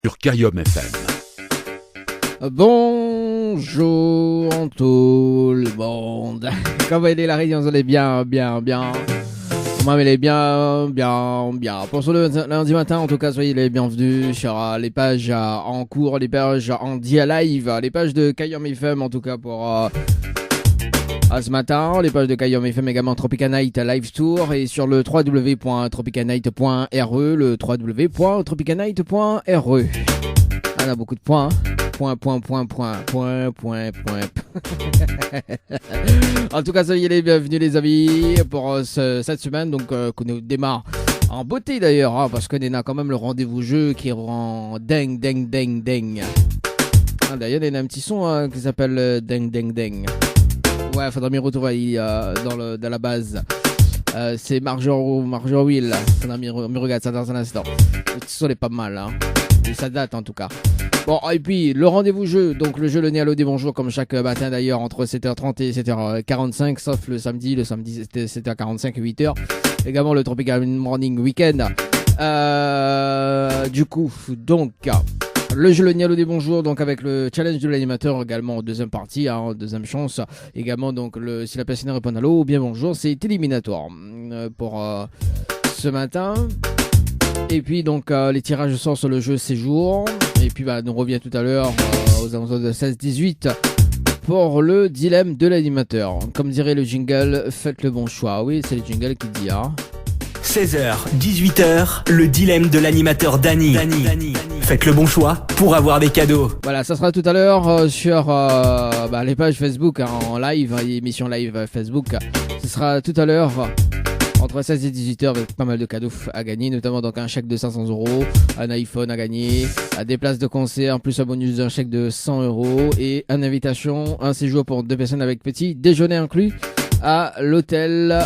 sur Kayom FM. Bonjour tout le monde. Comment est la réunion? Vous allez bien. Moi, elle est bien. Pour ce lundi matin, en tout cas, soyez les bienvenus sur les pages en cours, les pages en dia live, les pages de Kayom FM, en tout cas pour ce matin, les pages de Kayom FM également Tropica Night Live Tour et sur le www.tropicanight.re, le www.tropicanight.re. On a beaucoup de points, hein. Point. En tout cas, soyez les bienvenus les amis pour cette semaine donc qu'on nous démarre en beauté d'ailleurs, hein, parce qu'on a quand même le rendez-vous jeu qui rend ding. Ah, d'ailleurs, il y a un petit son qui s'appelle ding. Ouais, faudra m'y retrouver dans la base. C'est Marjorie Will. Faudra m'y regarder ça dans un instant. Le petit son est pas mal, hein. Et ça date en tout cas. Bon, et puis le rendez-vous jeu, donc le jeu Le Néalo des Bonjours, comme chaque matin d'ailleurs, entre 7h30 et 7h45, sauf le samedi c'était 7h45 et 8h. Également le Tropical Morning Weekend. Du coup, donc, le jeu Le Néalo des Bonjours, donc avec le challenge de l'animateur également en deuxième partie, hein, deuxième chance. Également, donc, si la personne répond à l'eau, bien bonjour, c'est éliminatoire pour ce matin. Et puis donc les tirages sortent sur le jeu Séjour. Et puis nous revient tout à l'heure aux alentours de 16-18 pour le dilemme de l'animateur. Comme dirait le jingle, faites le bon choix. Oui, c'est le jingle qui dit 16h, 18h, le dilemme de l'animateur Dany. Faites le bon choix pour avoir des cadeaux. Voilà, ça sera tout à l'heure sur les pages Facebook, hein, en live, émission live Facebook. Ce sera tout à l'heure entre 16 et 18h avec pas mal de cadeaux à gagner, notamment donc un chèque de 500 €, un iPhone à gagner, des places de concert, plus un bonus d'un chèque de 100 € et une invitation, un séjour pour 2 personnes avec petit déjeuner inclus à l'hôtel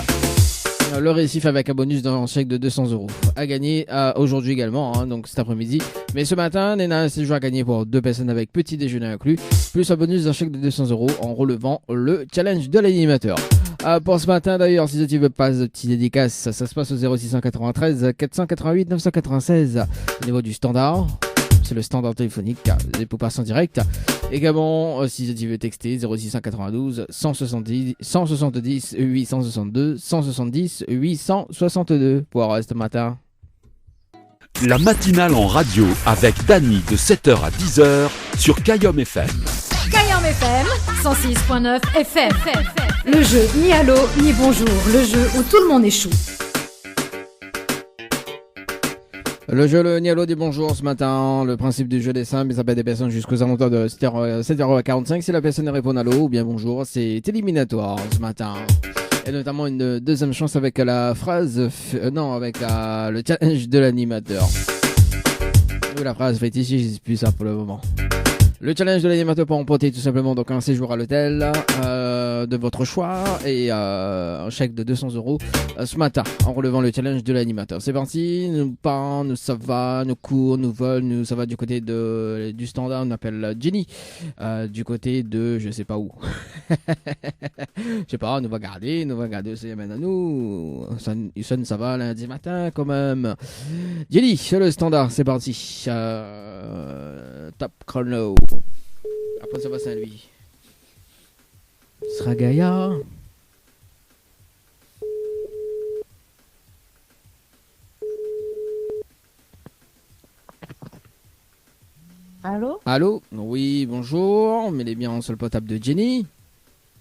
Le Récif avec un bonus d'un chèque de 200 € à gagner aujourd'hui également, hein, donc cet après-midi. Mais ce matin, on a un séjour à gagner pour 2 personnes avec petit déjeuner inclus, plus un bonus d'un chèque de 200 € en relevant le challenge de l'animateur. Pour ce matin d'ailleurs, si tu veux pas de petite dédicace, ça se passe au 0693 488 996 au niveau du standard. C'est le standard téléphonique des poupasses en direct. Également, si tu veux texter, 0692 170 862 170 862 pour ce matin. La matinale en radio avec Dany de 7h à 10h sur Kayom FM. Kayom FM 106.9 FM. Le jeu ni allô ni bonjour, le jeu où tout le monde est chou. Le jeu Le Nialo dit bonjour ce matin. Le principe du jeu est simple, il s'appelle des personnes jusqu'aux alentours de 7h45. Si la personne répond allô ou bien bonjour, c'est éliminatoire ce matin. Et notamment une deuxième chance avec la phrase, avec le challenge de l'animateur. Ou la phrase fétiche, je sais plus ça pour le moment. Le challenge de l'animateur pour emporter tout simplement donc un séjour à l'hôtel de votre choix et un chèque de 200 € ce matin en relevant le challenge de l'animateur. C'est parti, nous parlons, nous ça va, nous court, nous vol, nous ça va du côté du standard, on appelle Jenny, du côté de je sais pas où. Je sais pas, nous va garder c'est maintenant nous. Ça va lundi matin quand même. Jenny, sur le standard, c'est parti. Top chrono. Après ça va Saint-Louis. Sragaya. Allô? Oui, bonjour. Mais les bien sur le potable de Jenny.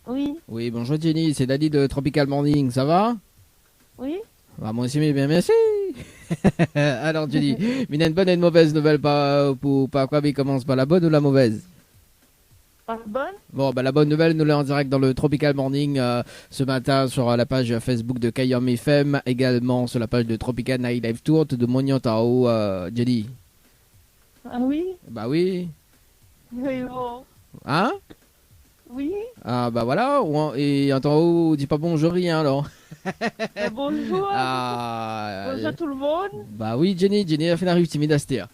Oui. Oui, bonjour Jenny, c'est Dany de Tropical Morning, ça va? Oui. Moi aussi, mais bien, merci. Alors Jenny, mais il y a une bonne et une mauvaise nouvelle par quoi il commence par la bonne ou la mauvaise? Pas bonne? Bon, la bonne nouvelle, nous l'avons en direct dans le Tropical Morning ce matin sur la page Facebook de Kayom FM, également sur la page de Tropical Night Live Tour, tout de Mognant en haut, Jenny. Ah oui? Bah oui. Oui, bon. Hein? Oui. Ah bah voilà, et en haut, dis pas bonjour rien alors. Bonjour. Bonjour tout le monde. Bah oui, Jenny a fait la rue timide astéa.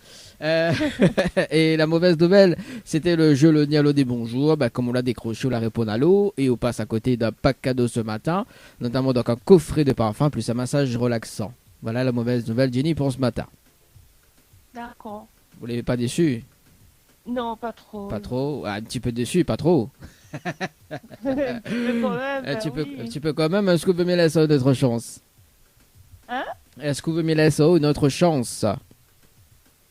Et la mauvaise nouvelle, c'était le jeu Le Nialo des Bonjours. Comme on l'a décroché, on l'a répondu à l'eau et on passe à côté d'un pack cadeau ce matin, notamment donc un coffret de parfum plus un massage relaxant. Voilà la mauvaise nouvelle, Jenny, pour ce matin. D'accord. Vous l'avez pas déçu? Non, pas trop. Pas trop? Un petit peu déçu, pas trop. Un petit peu quand même, Un petit peu, oui. un petit peu quand même. Est-ce que vous me laissez une autre chance? Hein? Est-ce que vous me laissez une autre chance?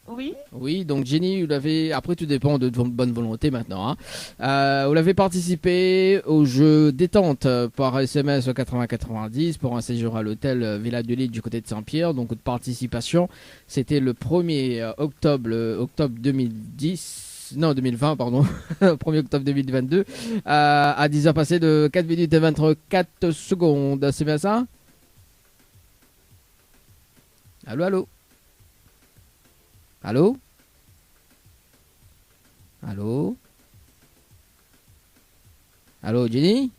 Oui. Oui, donc Jenny, vous l'avez. Après, tout dépend de votre bonne volonté maintenant. Vous l'avez participé au jeu détente par SMS au 80-90 pour un séjour à l'hôtel Villa de Lille du côté de Saint-Pierre. Donc, votre participation, c'était le 1er octobre 2010. Non, 2020, pardon. 1er octobre 2022. À 10h passées de 4 minutes et 24 secondes. C'est bien ça? Allô, allô? Allô? Allô? Allô, Jenny?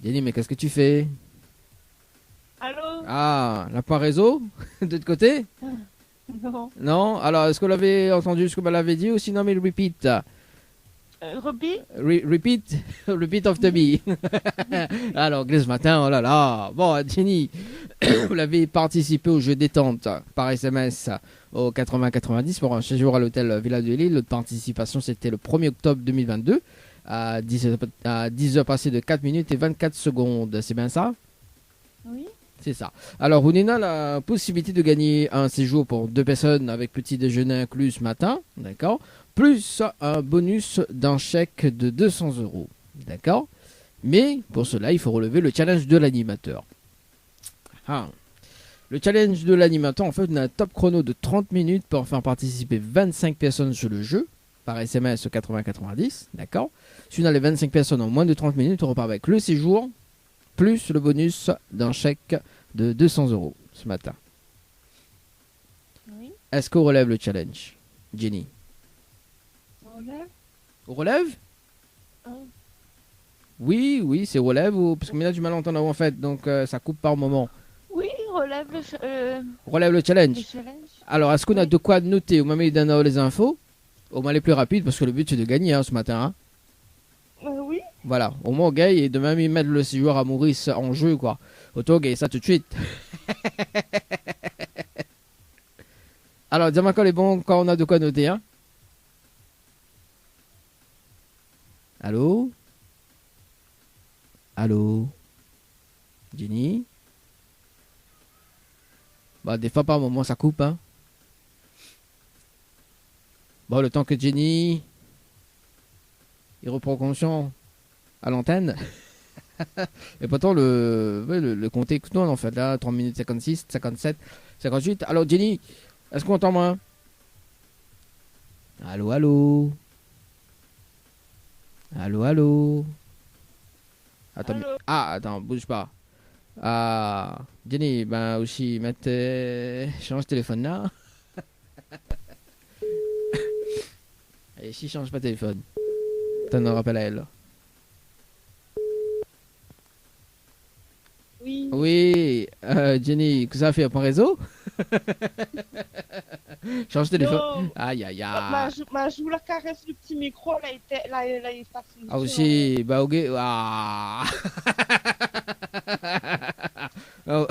Jenny, mais qu'est-ce que tu fais? Allô? Ah, n'a pas réseau? De l'autre côté? Non. Non? Alors, est-ce que vous l'avez entendu ce que vous l'avez dit ou sinon, mais repeat? Repeat? Repeat? Repeat after me. Alors, anglais ce matin, oh là là. Bon, Jenny, vous l'avez participé au jeu détente par SMS au 80-90 pour un séjour à l'hôtel Villa de Lille. Notre participation, c'était le 1er octobre 2022 à 10h passées de 4 minutes et 24 secondes. C'est bien ça? Oui. C'est ça. Alors, vous avez la possibilité de gagner un séjour pour 2 personnes avec petit déjeuner inclus ce matin, d'accord? Plus un bonus d'un chèque de 200 €, d'accord? Mais pour cela, il faut relever le challenge de l'animateur. Le challenge de l'animateur, en fait, on a un top chrono de 30 minutes pour faire participer 25 personnes sur le jeu par SMS 80-90, d'accord? Si on a les 25 personnes en moins de 30 minutes, on repart avec le séjour plus le bonus d'un chèque de 200 € ce matin. Oui. Est-ce qu'on relève le challenge, Jenny? Voilà. On relève? Oh. Oui, c'est relève ou... parce que maintenant du mal à entendre en fait, donc ça coupe par moment. Oui, relève On relève le challenge. le challenge. Alors, est-ce qu'on a Oui. de quoi noter au moment où il donne les infos? Au moins les plus rapides, parce que le but c'est de gagner ce matin. Hein. Oui. Voilà, au moins on gagne et de même ils mettent le séjour à Maurice en jeu quoi. Auto gagne ça tout de suite. Alors, dis-moi quand les bons, quand on a de quoi noter. Hein. Allô? Allô? Jenny? Bah, des fois par moment ça coupe. Hein. Bon, le temps que Jenny il reprend conscience à l'antenne. Et pourtant le compte est en fait là, 3 minutes 56, 57, 58. Alors Jenny, est-ce qu'on entend moi? Allô, allô? Allô, allô? Attends, Allô? attends, bouge pas. Ah, Jenny, ben aussi, change téléphone là. Et si change pas téléphone, t'en un rappel à elle. Oui. Oui, Jenny, que ça fait un réseau? Change téléphone. Non. Aïe, aïe, Ma aïe. joue la caresse le petit micro, là, il est passé. Ah aussi, bah ok. Ah. Ah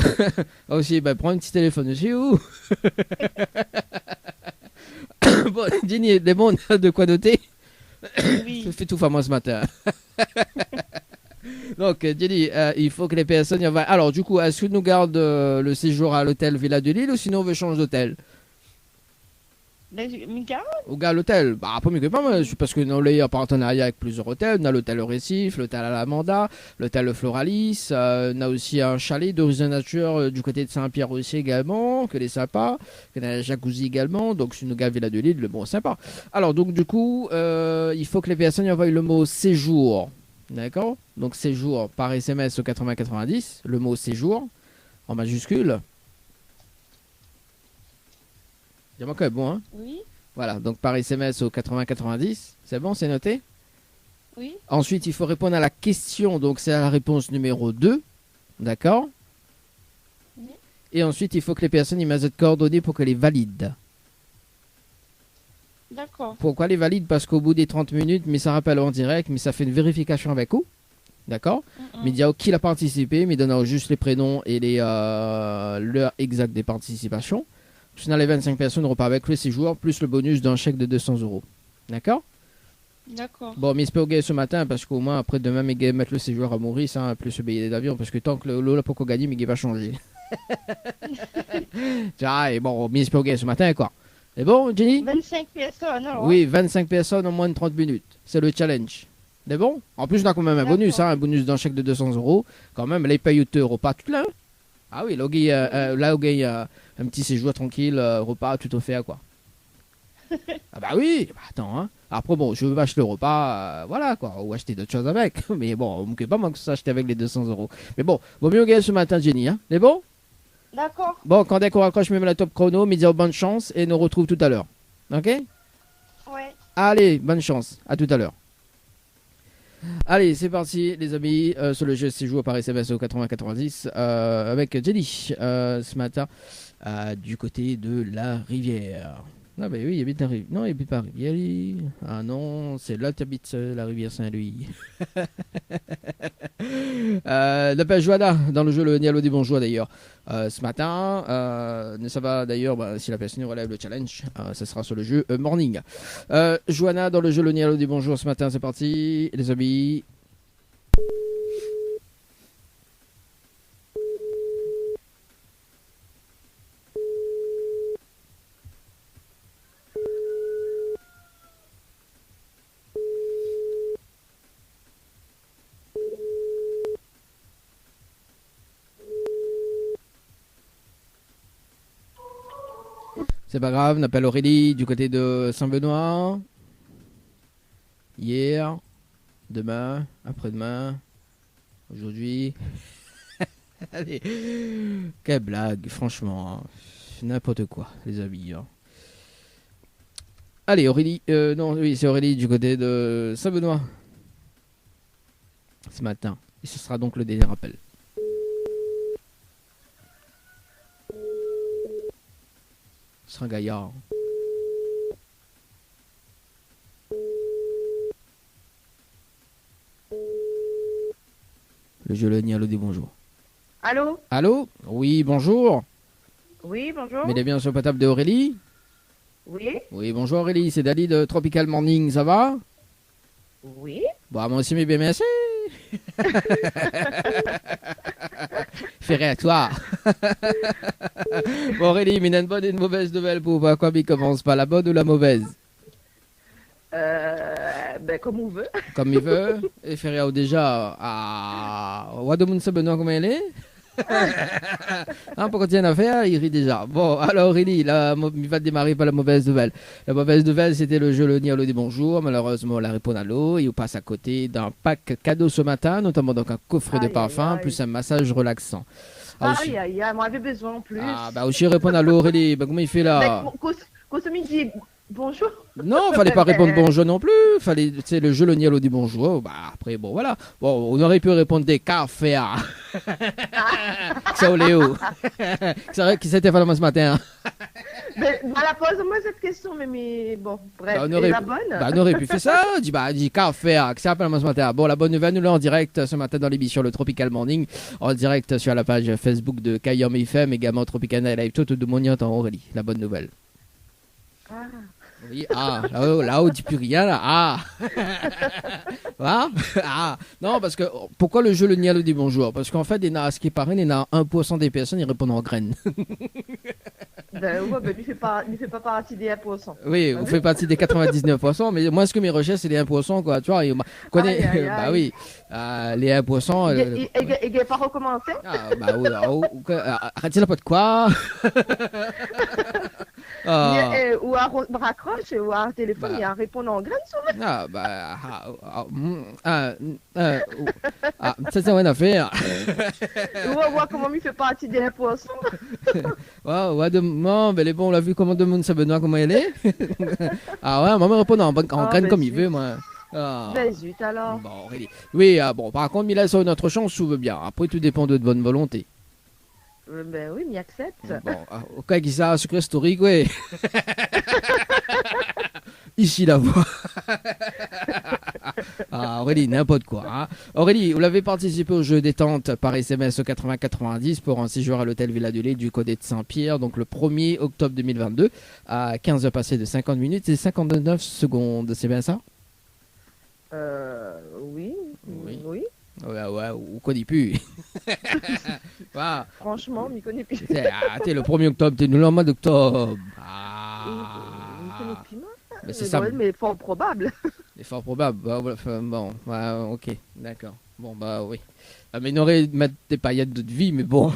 aussi, bah prends un petit téléphone aussi ou? Bon, Jenny, des bons, on a de quoi noter. Oui. Fais tout moi ce matin. Donc, Jenny, il faut que les personnes y envoient. Alors, du coup, est-ce que nous garde le séjour à l'hôtel Villa de Lille ou sinon on veut changer d'hôtel? Mika? Ou gars, l'hôtel, bah, pas mieux que pas mal, parce que nous avons un partenariat avec plusieurs hôtels. On a l'hôtel Récif, l'hôtel Alamanda, l'hôtel Floralis. On a aussi un chalet d'horizon nature du côté de Saint-Pierre aussi également, que les sympas. On a un jacuzzi également, donc c'est une gare Villa de Lille, le bon sympa. Alors, donc, du coup, il faut que les personnes y envoient le mot séjour. D'accord? Donc, séjour par SMS au 80-90, le mot séjour en majuscule. Dis-moi quand même bon, hein? Oui. Voilà, donc par SMS au 80-90, c'est bon, c'est noté? Oui. Ensuite, il faut répondre à la question, donc c'est la réponse numéro 2, d'accord? Oui. Et ensuite, il faut que les personnes y mettent de coordonnées pour qu'elles les valident. D'accord. Pourquoi les valident? Parce qu'au bout des 30 minutes, mais ça rappelle en direct, mais ça fait une vérification avec vous, d'accord? Mais il y a qui a participé, mais il donne juste les prénoms et l'heure exacte des participations. Si on a les 25 personnes, on repart avec le séjour, plus le bonus d'un chèque de 200 €. D'accord? D'accord. Bon, mais j'espère gagner ce matin, parce qu'au moins, après demain, mais gagner mettre le séjour à Maurice, hein, plus le billet d'avion, parce que tant que le là, pourquoi gagner, mais il va changer. Tiens, et bon, mais j'espère gagner ce matin, quoi. C'est bon, Jenny? 25 personnes, alors. Oui, 25 personnes en moins de 30 minutes. C'est le challenge. C'est bon? En plus, on a quand même un bonus, hein, un bonus d'un chèque de 200 €. Quand même, les payes au repas tout là. Ah oui, là, on gagne un petit séjour tranquille, repas tout offert, quoi. Ah bah oui, bah attends, hein. Après, bon, je veux acheter le repas, voilà, quoi, ou acheter d'autres choses avec. Mais bon, on ne peut pas moi que ça acheter avec les 200 €. Mais bon, vaut mieux gagner ce matin, Jenny, hein. C'est bon? D'accord. Bon, quand dès qu'on raccroche même la top chrono, me dire bonne chance et nous retrouve tout à l'heure. Ok? Ouais. Allez, bonne chance. À tout à l'heure. Allez, c'est parti, les amis, sur le jeu séjour par SMS au 80-90 avec Jenny ce matin du côté de la rivière. Ah, bah oui, il habite la rivière. Non, il habite pas la rivière. Ah non, c'est là que tu habites la rivière Saint-Louis. L'appel Joanna dans le jeu Le Nialo dit bonjour d'ailleurs. Ce matin, ça va d'ailleurs, si la personne relève le challenge, ça sera sur le jeu Morning. Joanna dans le jeu Le Nialo dit bonjour ce matin, c'est parti, les amis. C'est pas grave, on appelle Aurélie du côté de Saint-Benoît. Hier, demain, après-demain, aujourd'hui. Allez, quelle blague, franchement. N'importe quoi, les amis. Hein. Allez, Aurélie, non, oui, c'est Aurélie du côté de Saint-Benoît. Ce matin. Et ce sera donc le dernier appel. Ce sera un gaillard. Le jeu Le Nialo dit bonjour. Allô? Allô? Oui, bonjour. Oui, bonjour. Mais bien sur le portable de Aurélie? Oui? Oui, bonjour Aurélie, c'est Dali de Tropical Morning, ça va? Oui? Bon, moi aussi, mais bien merci. Fais réactoire. Bon, Aurélie, mais il y a une bonne et une mauvaise nouvelle pour voir quoi il commence pas, la bonne ou la mauvaise? Ben, comme on veut. Comme il veut. Et fais réactoire déjà à Wadomoun Benoît, comment elle est? Hein, pour continuer à faire, il rit déjà. Bon, alors Aurélie, là, il va démarrer par la mauvaise nouvelle. La mauvaise nouvelle, c'était le jeu Le Nialo des bonjours. Malheureusement, la réponse à l'eau. Il passe à côté d'un pack cadeau ce matin, notamment donc un coffret de parfum, plus un massage relaxant. Aïe, aïe, aïe, moi j'avais besoin en plus. Ah, bah aussi répondre à l'eau, Aurélie. Bah, comment il fait là? Quand ce midi, bonjour. Non, fallait pas répondre bonjour non plus. Fallait, tu sais, le jeu Le Nialo dit bonjour. Bah, après, bon, voilà. Bon, on aurait pu répondre des cafés. C'est Léo. C'est vrai qu'il s'était fait ce matin. Mais, la pose-moi cette question, mais bon, bref, bah, c'est la bonne. Bah, on aurait pu faire ça. Dit café, que ça appelle ce matin. Bon, la bonne nouvelle, nous l'avons en direct ce matin dans l'émission Le Tropical Morning, en direct sur la page Facebook de Kayom FM, également Tropical Night Live, tout de Moniant en Aurélie. La bonne nouvelle. Ah. Oui, là, on dit plus rien, là. Ah. Ah. Non, parce que, pourquoi le jeu Le Nialo dit bonjour? Parce qu'en fait, ce qui paraît, il y en a 1% des personnes, ils répondent en graines. Ben, ouais, ben, il fait pas partie des 1%. Oui, on fait partie des 99%, mais moi, ce que mes recherches, c'est les 1%, quoi. Tu vois, on connaît, bah oui, les 1%. Il n'est pas recommencé? Ah, bah oui, arrêtez la pote, quoi? Ou à raccroche, ou à un téléphone, il y a un répondant en graines sur le. Ah, ça, c'est une affaire. On va voir comment il fait partie des 1%. Non, mais bon, on l'a vu comment de monde Benoît, comment elle est. Ah ouais, moi, me répond en graines comme il veut, moi. Ah. Ben zut alors. Bon, Aurélie. Oui, bon, par contre, il a sur notre chance, tout veut bien. Après, tout dépend de votre bonne volonté. Ben oui, mais il accepte. Bon, ok, qui ça, sucré historique, oui. Ici, la voix. Ah, Aurélie, n'importe quoi. Hein. Aurélie, vous l'avez participé au jeu détente par SMS au 80-90 pour un séjour à l'hôtel Villa du Lait du côté de Saint-Pierre, donc le 1er octobre 2022, à 15h passées de 50 minutes et 59 secondes. C'est bien ça? Oui. Oui. Oui. Ouais, on connaît plus. Voilà. Franchement, m'y connais plus. T'es le 1er octobre, t'es le mois d'octobre. M'y connais plus, moi. Mais c'est ça. Ouais, mais fort probable. C'est fort probable. Bon, ok, d'accord. Bon, bah oui. Améliorer, mettre des paillettes de vie, mais bon.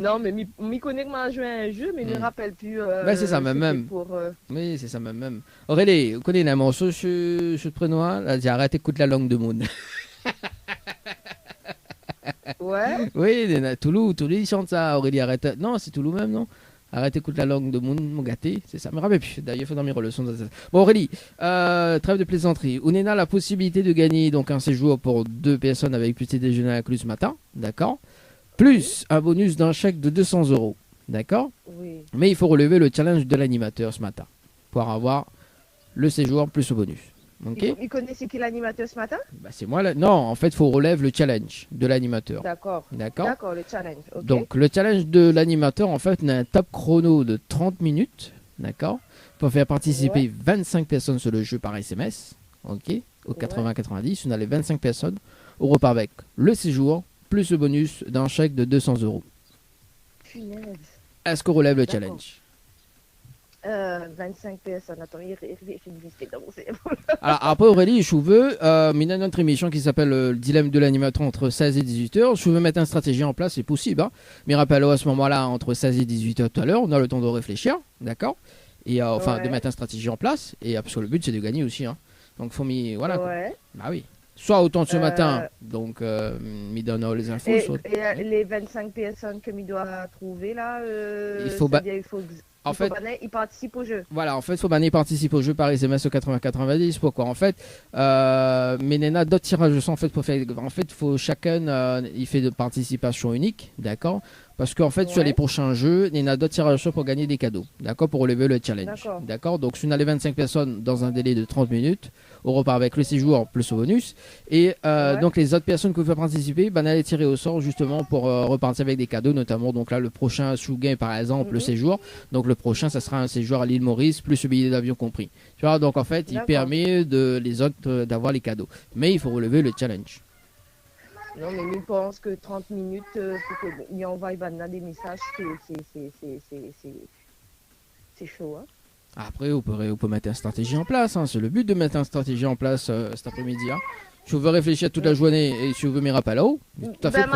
Non, mais m'y connais que m'a joué à un jeu, mais je ne me rappelle plus. C'est ça, même. Pour, Oui, c'est ça, même. Aurélie, vous connaissez un morceau sur le prénom? Là, dis arrête, écoute la langue de monde. Ouais. Oui, Toulouse, ils chantent ça. Aurélie, arrête. Non, c'est Toulouse même, non? Arrête, écoute la langue de monde, mon gâté. C'est ça, me rappelle plus. D'ailleurs, il faut dormir le son. Bon, Aurélie, trêve de plaisanterie. On a la possibilité de gagner donc un séjour pour 2 personnes avec petit déjeuner inclus ce matin. D'accord? Plus un bonus d'un chèque de 200 €. D'accord? Oui. Mais il faut relever le challenge de l'animateur ce matin pour avoir le séjour plus le bonus. Ok? Il connaît c'est qui l'animateur ce matin? Bah, c'est moi là. Non, en fait, il faut relever le challenge de l'animateur. D'accord. D'accord? D'accord, le challenge. Ok. Donc, le challenge de l'animateur, en fait, on a un top chrono de 30 minutes. D'accord? Pour faire participer 25 personnes sur le jeu par SMS. Ok? Au 80-90, on a les 25 personnes. On repart avec le séjour plus le bonus d'un chèque de 200 €. Punaise. Est-ce qu'on relève le D'accord. challenge? 25 personnes. Attends, il fait une liste dans mon cerveau. Alors, après Aurélie, je veux, mais dans notre émission qui s'appelle le dilemme de l'animateur entre 16 et 18 heures, je veux mettre une stratégie en place, c'est possible. Hein. Mais rappelez-le à ce moment-là, entre 16 et 18 heures tout à l'heure, on a le temps de réfléchir, d'accord? Et de mettre une stratégie en place. Et parce que le but, c'est de gagner aussi. Hein. Donc, faut m'y. Voilà. Quoi. Ouais. Bah oui. Soit autant ce matin, donc, m'y donne les infos. Et les 25 personnes que m'y doit trouver là, il faut. En fait, il participe au jeu. Voilà, en fait, faut banner participe au jeu par SMS au 80-90. Pourquoi? En fait, mais Nena d'autres tirages au sort. En fait, faut chacun, il fait de participation unique, d'accord? Parce qu'en fait, sur les prochains jeux, il y a d'autres tirages au sort pour gagner des cadeaux, d'accord? Pour relever le challenge, d'accord? Donc, si on a les 25 personnes dans un délai de 30 minutes, on repart avec le séjour plus au bonus. Et donc, les autres personnes qui veulent participer, on allait tirer au sort justement pour repartir avec des cadeaux, notamment, donc là, le prochain Shugain, par exemple, le séjour. Donc, le prochain, ça sera un séjour à l'île Maurice, plus le billet d'avion compris. Tu vois, donc en fait, il permet les autres d'avoir les cadeaux. Mais il faut relever le challenge. Non, mais je pense que 30 minutes pour qu'il envoie des messages, c'est chaud. Hein? Après, on peut mettre une stratégie en place. Hein. C'est le but de mettre une stratégie en place cet après-midi. Hein. Si vous voulez réfléchir toute la journée et si vous voulez me rappeler là-haut, tout à fait.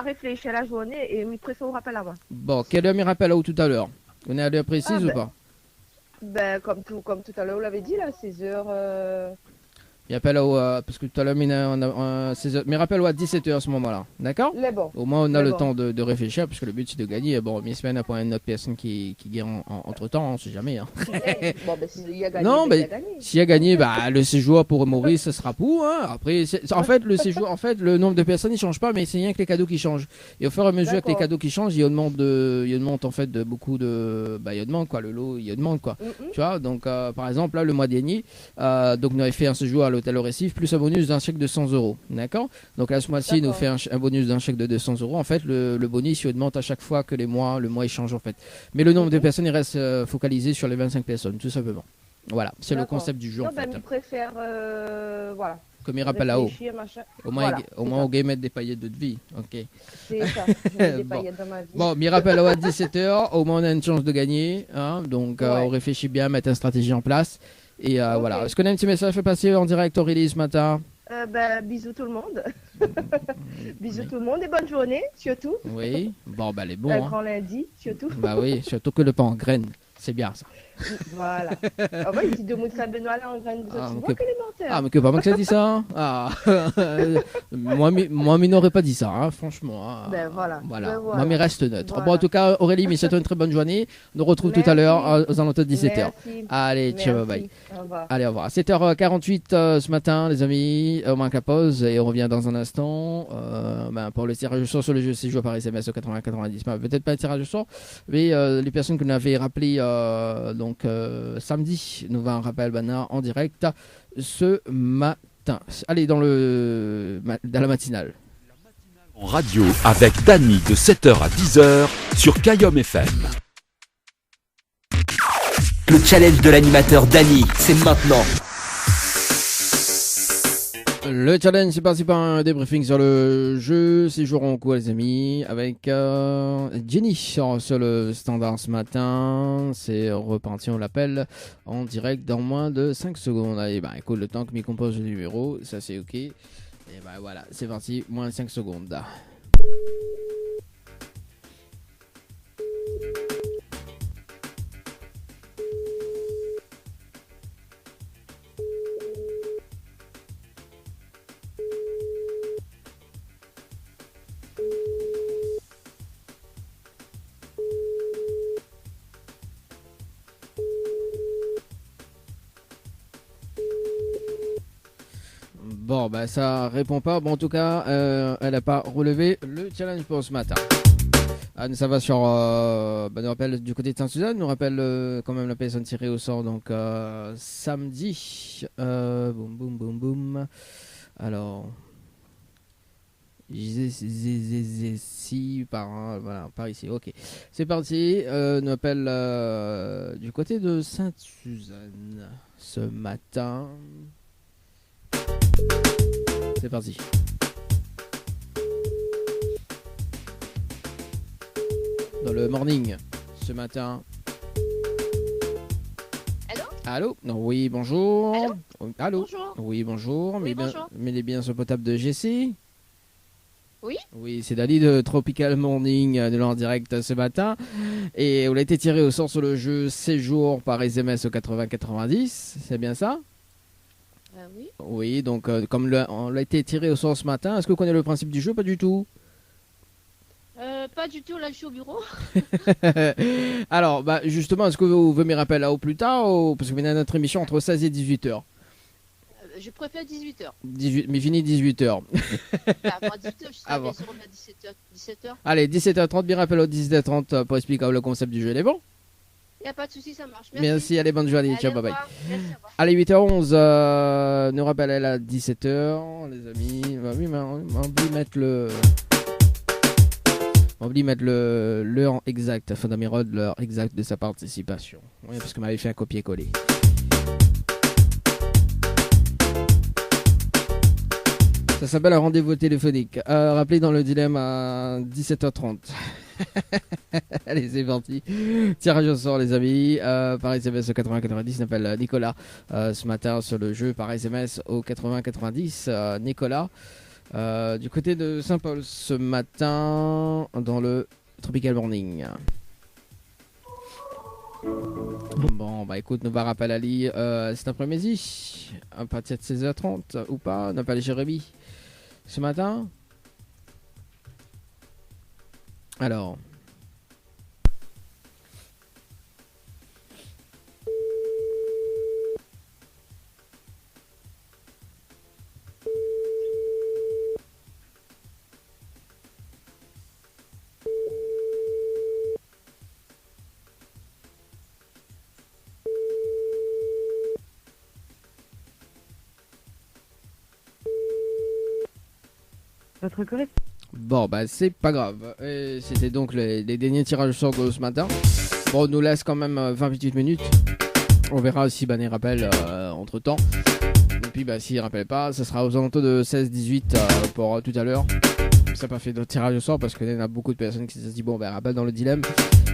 Réfléchir la journée et je préfère vous rappeler à moi. Bon, quelle heure me rappelle là-haut tout à l'heure? On est à l'heure précise ou pas? Comme tout à l'heure, vous l'avez dit, là, 16h. Il appelle parce que tout à l'heure, mais rappelle à 17h à ce moment-là. D'accord? Bon. Au moins, on a le temps de réfléchir, parce que le but, c'est de gagner. Bon, mes semaines après une autre personne qui gagne entre-temps, on ne sait jamais. Hein. S'il a gagné, non, mais s'il a gagné, le séjour pour Maurice, ce sera pour. Hein. Après, en fait, le séjour, le nombre de personnes, il ne change pas, mais c'est rien que les cadeaux qui changent. Et au fur et à mesure que les cadeaux qui changent, il augmente en fait de beaucoup de. Il augmente quoi, le lot, il augmente quoi. Tu vois, donc par exemple, là, le mois dernier, donc on avait fait un séjour à l'hôtel au Récif, plus un bonus d'un chèque de 100 €. D'accord? Donc là, ce mois-ci, il nous fait un bonus d'un chèque de 200 €. En fait, le bonus, il augmente à chaque fois que le mois il change en fait. Mais le nombre de personnes, il reste focalisé sur les 25 personnes, tout simplement. Voilà, c'est le concept du jeu en fait. Je préfère, voilà. Comme il rappelle là-haut. Au moins, on va mettre des paillettes de vie. Ok. C'est ça, je mets des paillettes dans ma vie. Bon, il rappelle à 17h, au moins on a une chance de gagner. Hein, donc, on réfléchit bien, mettre une stratégie en place. Et voilà. Est-ce qu'on a un petit message à passer en direct Aurélie ce matin? Bisous tout le monde. Bisous tout le monde et bonne journée, surtout. Oui, bon, elle est bon. Un grand lundi, surtout. Bah oui, surtout que le pain en graines. C'est bien ça. Voilà. Il dit 2 mots de Saint-Benoît là en graines. Tu vois qu'elle est menteur. Ah, mais que pas moi que ça dit ça. Ah. moi, mais n'aurait pas dit ça, hein, franchement. Hein. Voilà. Moi, mais reste neutre. Bon, en tout cas, Aurélie, mais c'est une très bonne journée. On nous retrouve tout à l'heure aux alentours de 17h. Allez, ciao, bye. Allez, au revoir. 7h48 ce matin, les amis. On manque la pause et on revient dans un instant. Pour le tirage au sort sur le jeu, c'est joué par SMS au 80-90. Peut-être pas le tirage au sort, mais les personnes que nous avait rappelé samedi, nous va un rappel en direct ce matin. matin. Allez, dans la matinale. En radio avec Dany de 7h à 10h sur Kayom FM. Le challenge de l'animateur Dany, c'est maintenant. Le challenge, c'est parti par un débriefing sur le jeu. C'est jour en cours, les amis, avec Jenny sur le standard ce matin. C'est reparti, on l'appelle en direct dans moins de 5 secondes. Allez, bah écoute, le temps que m'y compose le numéro, ça c'est ok. Et bah voilà, c'est parti, moins 5 secondes. Bon, bah ça répond pas. Bon, en tout cas, elle n'a pas relevé le challenge pour ce matin. Ça va sur, nous rappelle du côté de Saint-Suzanne, nous rappelle quand même la personne tirée au sort. Donc samedi, boum boum boum boum. Alors, ici par ici. Ok, c'est parti. Nous appelle du côté de Sainte-Suzanne ce matin. C'est parti. Dans le morning ce matin. Allô? Allô? Non, oui, bonjour. Allô? Bonjour. Oui, bonjour. Oui, Mais bonjour. bien, bien sur le potable de Jessie. Oui. Oui, c'est Dany de Tropical Morning de l'en direct ce matin. Et on a été tiré au sort sur le jeu séjour par SMS au 80-90. C'est bien ça? Oui. Oui, donc comme on a été tiré au sort ce matin, est-ce que vous connaissez le principe du jeu? Pas du tout. Pas du tout, là je suis au bureau. Alors, bah, justement, est-ce que vous me rappelez là au plus tard parce que vous venez à notre émission entre 16 et 18h. Je préfère 18h. Mais fini 18h. Avant 18h, je serai Ah bien bon. sûr à 17h. Allez, 17h30, bien rappel au 17h30 pour expliquer le concept du jeu. Elle est bon? Il n'y a pas de souci, ça marche. Merci, allez, bonne journée. Allez, Ciao, au bye bye. revoir. Merci, au revoir. Allez, 8h11, nous rappelle elle à 17h, les amis. Bah oui, mais on oublie mettre l'heure exacte, afin d'améliorer l'heure exacte de sa participation. Oui, parce qu'on m'avait fait un copier-coller. Ça s'appelle un rendez-vous téléphonique. Rappelez dans le dilemme à 17h30. Allez, c'est parti. Tirage au sort, les amis. Par SMS au 80-90, n'appelle Nicolas ce matin sur le jeu. Par SMS au 80-90, Nicolas. Du côté de Saint-Paul ce matin dans le Tropical Morning. Bon, bah écoute, nous va rappeler Ali cet après-midi à partir de 16h30 ou pas. On appelle Jérémy ce matin. Alors. Votre correct. Bon, bah c'est pas grave. Et c'était donc les derniers tirages au sort de ce matin. Bon, on nous laisse quand même 20 petites minutes. On verra si Banet rappelle entre temps. Et puis, bah, s'il rappelle pas, ça sera aux alentours de 16-18 pour tout à l'heure. Ça n'a pas fait de tirage au sort parce qu'il y en a beaucoup de personnes qui se disent bon, bah, rappelle dans le dilemme.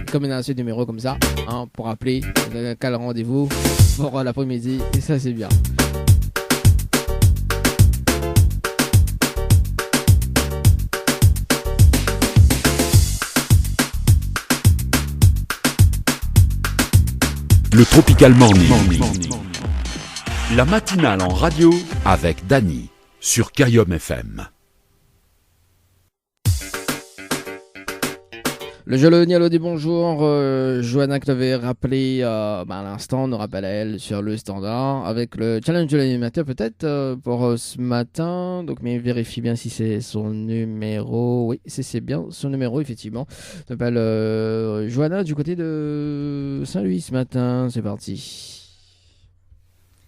Et comme il y a assez de numéros comme ça, hein, pour appeler, on a un cal rendez-vous pour l'après-midi. Et ça, c'est bien. Le Tropical Morning. La matinale en radio avec Dany sur Kayom FM. Le jeu le Nialo dit bonjour. Johanna qui t'avait rappelé à l'instant, nous rappelle à elle sur le standard avec le challenge de l'animateur peut-être pour ce matin. Donc, mais vérifie bien si c'est son numéro. Oui, c'est bien son numéro, effectivement. T'appelle Johanna du côté de Saint-Louis ce matin. C'est parti.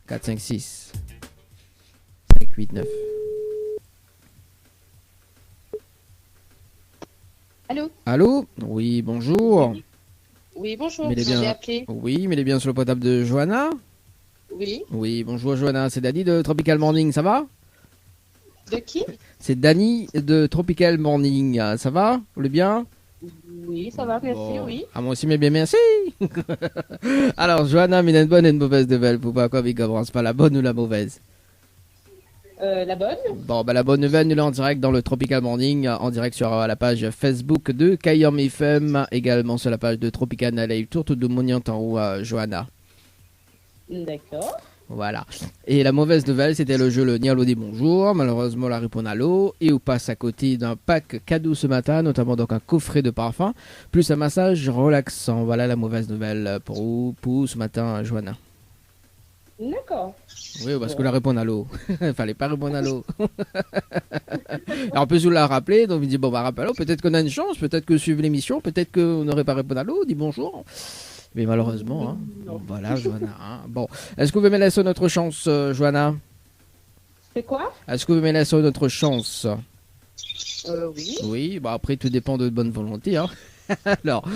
4, 5, 6. 89. Allô? Allô? Oui, bonjour. Oui, bonjour. Mais il est Vous m'avez bien. appelé? Oui, mais il est bien sur le portable de Johanna. Oui. Oui, bonjour Johanna, c'est Dani de Tropical Morning, ça va? De qui? C'est Dani de Tropical Morning, ça va? Vous allez bien? Oui, ça va, merci, Bon. oui. Ah, moi aussi, mais bien, merci. Alors, Johanna, mais il y a une bonne et une mauvaise nouvelle. Pour pas quoi, il commence pas la bonne ou la mauvaise? La bonne? Bon, bah, la bonne nouvelle, nous là en direct dans le Tropical Morning, en direct sur la page Facebook de Kayom FM, également sur la page de Tropical Live Tour, tout de Mouniant en haut, Johanna. D'accord. Voilà. Et la mauvaise nouvelle, c'était le jeu Le Nialo des Bonjours. Malheureusement, la réponse à l'eau. Et on passe à côté d'un pack cadeau ce matin, notamment donc un coffret de parfum, plus un massage relaxant. Voilà la mauvaise nouvelle pour vous, pour ce matin, Johanna. D'accord. Oui, parce que la réponse à l'eau. Il fallait pas répondre à l'eau. Alors, on peut vous la rappeler. Donc, il dit, bon, bah, rappelons. Peut-être qu'on a une chance. Peut-être que suivre l'émission. Peut-être qu'on n'aurait pas répondu à l'eau. Dit bonjour. Mais malheureusement, hein. Bon, voilà, Johanna. Hein. Bon, est-ce que vous me laissez notre chance, Johanna? C'est quoi? Est-ce que vous me laissez notre chance? Oui. Oui, bah après, tout dépend de bonne volonté. Hein. Alors,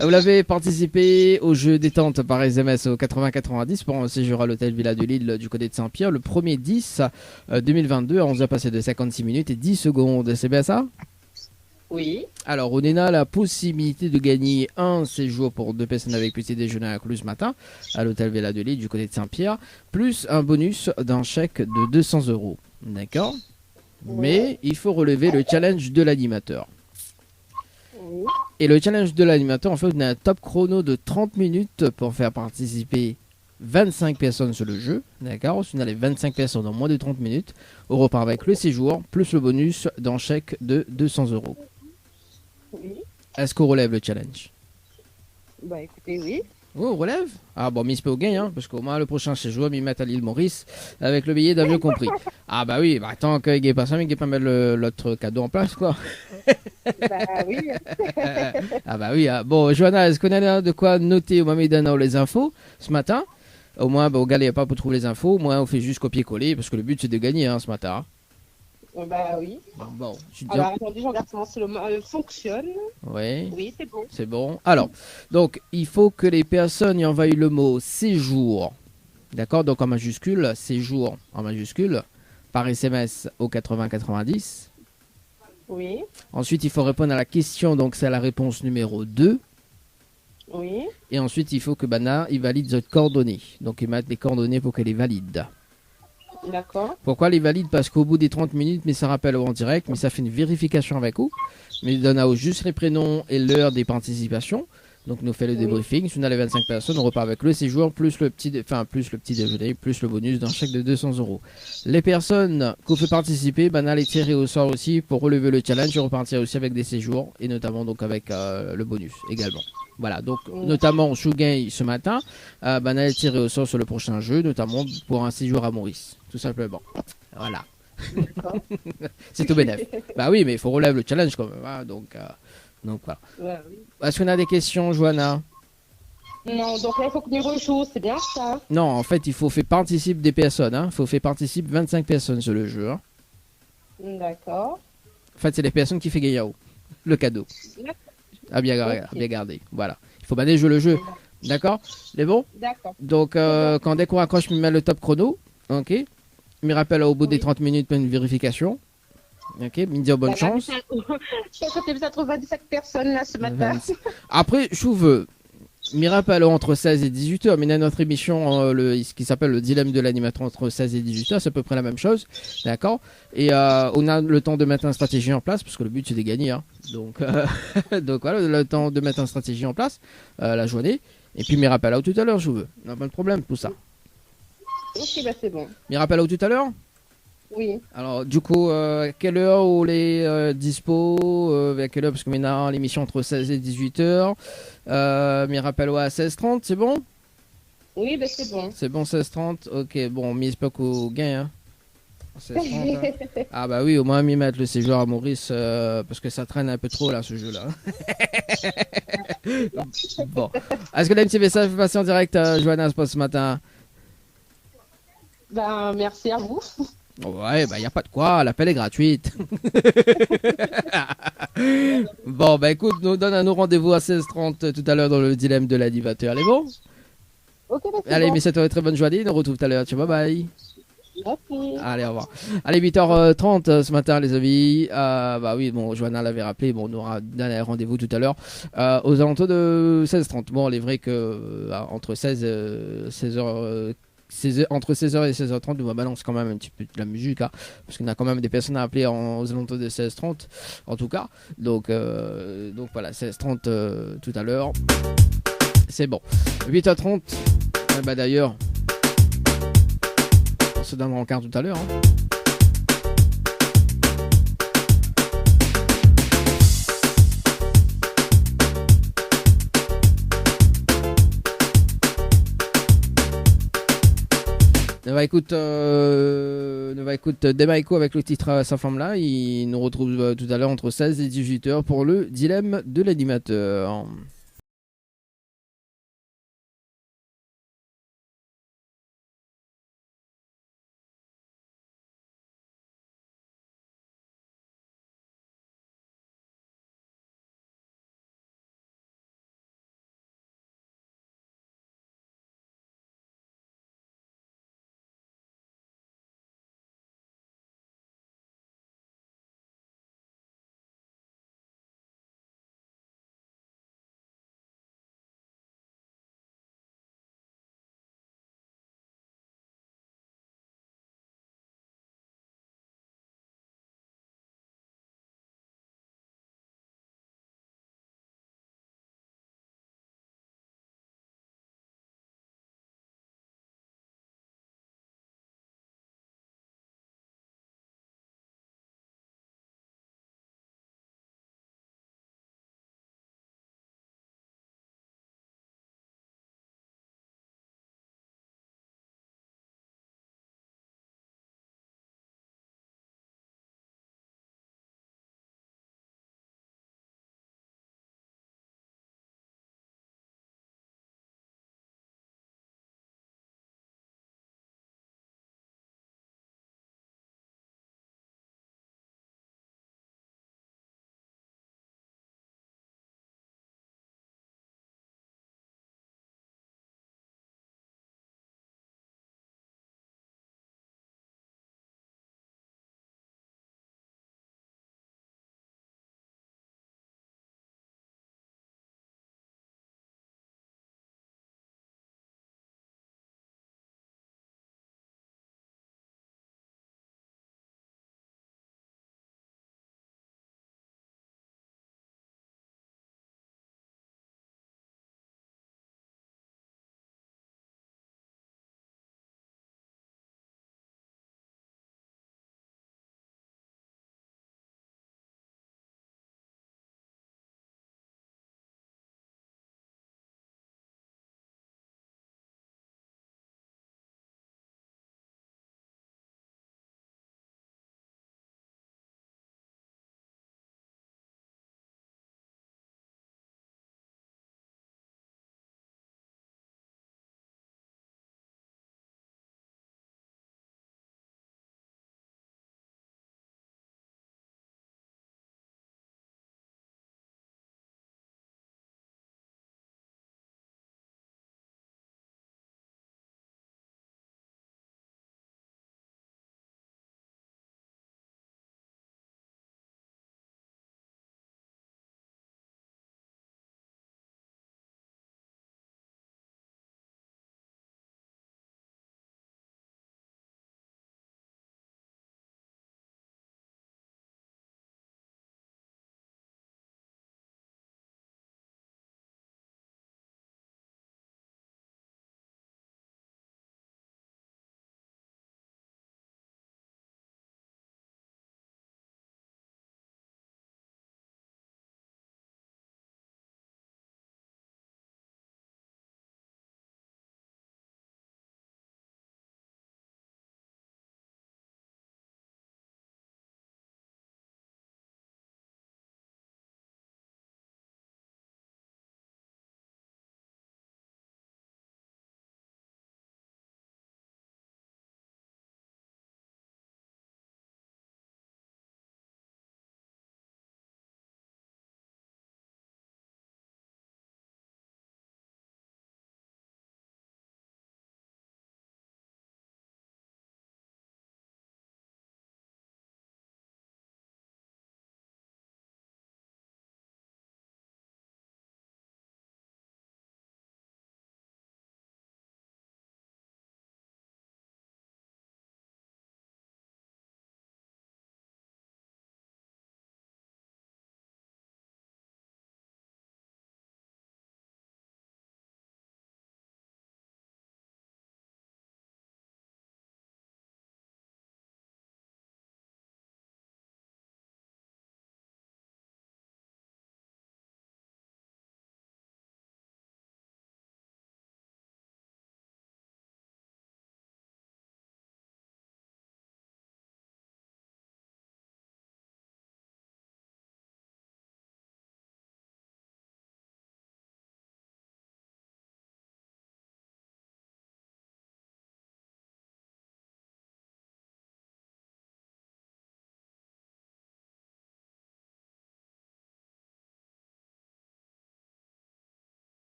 vous l'avez participé au jeu détente par SMS au 80-90 pour un séjour à l'hôtel Villa de Lille du côté de Saint-Pierre le 1er 10 2022 à 11h passé de 56 minutes et 10 secondes. C'est bien ça? Oui. Alors, on a la possibilité de gagner un séjour pour 2 personnes avec petit déjeuner inclus ce matin à l'hôtel Villa de Lille du côté de Saint-Pierre, plus un bonus d'un chèque de 200 €. D'accord? Mais il faut relever le challenge de l'animateur. Oui. Et le challenge de l'animateur, en fait, on a un top chrono de 30 minutes pour faire participer 25 personnes sur le jeu. D'accord? Si on a les 25 personnes en moins de 30 minutes, on repart avec le séjour, plus le bonus d'un chèque de 200 €. Oui. Est-ce qu'on relève le challenge? Bah écoutez, oui. Oh, on relève? Ah bon, Miss Peu gagne, hein, parce qu'au moins le prochain séjour, m'y mettre à l'île Maurice avec le billet d'avion compris. Ah bah oui, bah tant qu'il n'y ait pas ça, mais qu'il n'y ait pas mettre l'autre cadeau en place, quoi. Bah oui. Ah bah oui, hein. Bon, Johanna, est-ce qu'on a de quoi noter au moment d'annoncer les infos ce matin? Au moins, bah, au galère pas pour trouver les infos, au moins on fait juste copier-coller, parce que le but c'est de gagner hein, ce matin. Bah oui. Bon, je suis Alors attendez, je regarde comment fonctionne. Oui. Oui, c'est bon. C'est bon. Alors, donc, il faut que les personnes y envoient le mot séjour. D'accord? Donc, en majuscule, séjour en majuscule, par SMS au 80-90. Oui. Ensuite, il faut répondre à la question. Donc, c'est la réponse numéro 2. Oui. Et ensuite, il faut que Bana, il valide les coordonnées. Donc, il met les coordonnées pour qu'elle les valide. D'accord. Pourquoi les valide? Parce qu'au bout des 30 minutes, mais ça rappelle en direct, mais ça fait une vérification avec vous. Mais il donne juste les prénoms et l'heure des participations. Donc nous fait le débriefing. Si on a les 25 personnes, on repart avec le séjour, plus le petit déjeuner, plus le bonus d'un chèque de 200 €. Les personnes qu'on fait participer, ben, on les tirer au sort aussi pour relever le challenge et repartir aussi avec des séjours et notamment donc avec le bonus également. Voilà, donc notamment Chougain ce matin, ben, on les tirer au sort sur le prochain jeu, notamment pour un séjour à Maurice, tout simplement. Voilà. C'est tout bénef. Bah oui, mais il faut relever le challenge quand même. Hein, donc voilà. Ouais, oui. Est-ce qu'on a des questions, Johanna? Non, donc là, il faut que nous rejoue, c'est bien ça? Non, en fait, il faut faire participer des personnes. Il faut faire participer 25 personnes sur le jeu. Hein. D'accord. En fait, c'est les personnes qui font gagner le cadeau. À bien Ok. garder. Voilà. Il faut bien jouer le jeu. D'accord? C'est bon? D'accord. Donc, quand dès qu'on accroche, je me mets le top chrono. Ok? Je me rappelle au bout des 30 minutes, une vérification. Ok? Me dire bonne chance. Je pense que tu as trouvé 27 personnes là ce matin. 26. Après, je veux. Me rappelle entre 16 et 18 heures, mais dans notre émission, ce qui s'appelle le dilemme de l'animateur entre 16 et 18 heures, c'est à peu près la même chose. D'accord? Et on a le temps de mettre une stratégie en place, parce que le but c'est de gagner. Hein. Donc, donc voilà, le temps de mettre une stratégie en place, la journée. Et puis me rappelle tout à l'heure, je veux. On n'a pas de problème, tout ça. Ok, bah c'est bon. Me rappelle tout à l'heure? Oui. Alors, du coup, à quelle heure on les dispo à quelle heure? Parce que maintenant, l'émission entre 16 et 18 heures. Me rappelle à 16h30, c'est bon? Oui, bah c'est bon. C'est bon, 16h30. Ok, bon, mais j'espère qu'on gagne. Hein. 16h30, hein. Ah bah oui, au moins m'y mettre le séjour à Maurice, parce que ça traîne un peu trop là, ce jeu-là. Bon. Est-ce que tu as un petit message pour passer en direct, Johanna, ce matin? Ben, merci à vous. Ouais, bah y a pas de quoi, l'appel est gratuite. Bon, bah écoute, nous donne un nous rendez-vous à 16h30 tout à l'heure dans le dilemme de l'animateur. Allez bon? Ok, bah, c'est Allez, bon. mais c'est une très bonne journée, nous retrouve tout à l'heure. Ciao, bye bye. Merci. Allez, au revoir. Allez, 8h30 ce matin, les amis. Bah oui, bon, Johanna l'avait rappelé. Bon, on aura donné un rendez-vous tout à l'heure aux alentours de 16h30. Bon, il est vrai que entre 16h, entre 16h et 16h30, on va balancer quand même un petit peu de la musique, hein, parce qu'on a quand même des personnes à appeler aux alentours de 16h30, en tout cas. Donc voilà, 16h30 tout à l'heure. C'est bon. 8h30. Bah d'ailleurs. On se donne rencard tout à l'heure. Hein. Écoute Demaïko avec le titre Sa femme là. Il nous retrouve tout à l'heure entre 16 et 18h pour le dilemme de l'animateur.